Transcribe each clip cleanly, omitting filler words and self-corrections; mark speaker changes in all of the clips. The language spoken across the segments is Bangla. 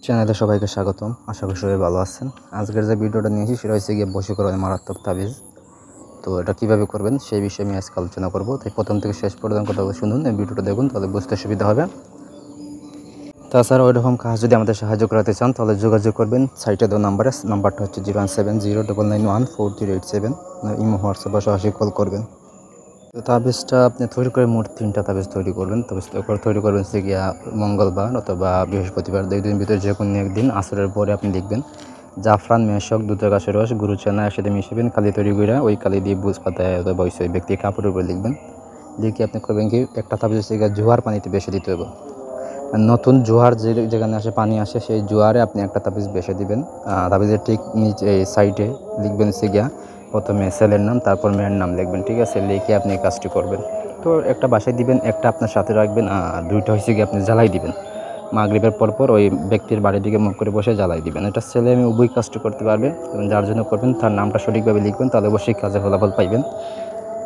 Speaker 1: চ্যানেলে সবাইকে স্বাগতম। আশা করি সবাই ভালো আছেন। আজকের যে ভিডিওটা নিয়েছি সেটা হচ্ছে গিয়ে বশীকরণের মারাত্মক তাবিজ। তো এটা কীভাবে করবেন সেই বিষয়ে আমি আজকে আলোচনা করব। তাই প্রথম থেকে শেষ পর্যন্ত কথা শুনুন, এই ভিডিওটা দেখুন, তাহলে বুঝতে সুবিধা হবে। তাছাড়া ওইরকম কাজ যদি আমাদের সাহায্য করাতে চান তাহলে যোগাযোগ করবেন সাইটে দেওয়া নাম্বারে। নাম্বারটা হচ্ছে 017099143887। ইমো হোয়াটসঅ্যাপ বা সরাসরি কল করবেন। তো তাবিজটা আপনি তৈরি করে মোট 3টা তাবিজ তৈরি করবেন। তাবিজ তৈরি করবেন হচ্ছে গিয়া মঙ্গলবার অথবা বৃহস্পতিবার, এই দুদিন ভিতরে যে কোনো একদিন আসরের পরে আপনি লিখবেন জাফরান, মেশক, দুধের রস, গুরু চানা একসাথে মিশাবেন, কালি তৈরি করে ওই কালি দিয়ে বুঝ পাতায় অথবা ওই ব্যক্তির কাপড়ের উপরে লিখবেন। লিখে আপনি করবেন কি, একটা তাবিজ হচ্ছে গিয়ে জোয়ার পানিতে বেশি দিতে হবে। নতুন জোয়ার যেখানে আসে পানি আসে সেই জোয়ারে আপনি একটা তাবিজ বেশি দিবেন। তাবিজের ঠিক নিচে এই সাইডে লিখবেন হচ্ছে গিয়া প্রথমে ছেলের নাম, তারপর মেয়ের নাম লিখবেন। ঠিক আছে, লিখে আপনি এই কাজটি করবেন। তো একটা বাসায় দিবেন, একটা আপনার সাথে রাখবেন, আর দুইটা হচ্ছে গিয়ে আপনি জ্বালাই দিবেন। মাগরিবের পরপর ওই ব্যক্তির বাড়ির দিকে মুখ করে বসে জ্বালাই দিবেন। এটা ছেলে আমি উভয় কাজটি করতে পারবে, এবং যার জন্য করবেন তার নামটা সঠিকভাবে লিখবেন, তাহলে অবশ্যই কাজে ফলাফল পাইবেন।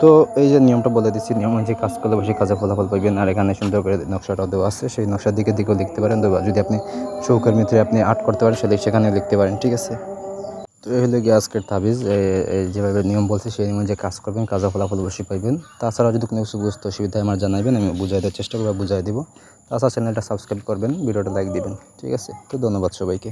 Speaker 1: তো এই যে নিয়মটা বলে দিচ্ছি, নিয়ম অনুযায়ী কাজ করলে অবশ্যই কাজে ফলাফল পাইবেন। আর এখানে সুন্দর করে নকশাটা দেওয়া আছে, সেই নকশার দিকেও লিখতে পারেন। যদি আপনি চৌকের ভিতরে আপনি আর্ট করতে পারেন সেখানে লিখতে পারেন। ঠিক আছে, তো এই হলো গিয়ে আজকের তাবিজ। যেভাবে নিয়ম বলছে সেই নিয়ম অনুযায়ী কাজ করবেন, কাজে ফলাফল অবশ্যই পাইবেন। তাছাড়া যদি কোনো কিছু বুঝতে অসুবিধা আমার জানাবেন, আমি বুঝাই দেওয়ার চেষ্টা করবো, বুঝাই দেবো। তাছাড়া চ্যানেলটা সাবস্ক্রাইব করবেন, ভিডিওটা লাইক দিবেন। ঠিক আছে, তো ধন্যবাদ সবাইকে।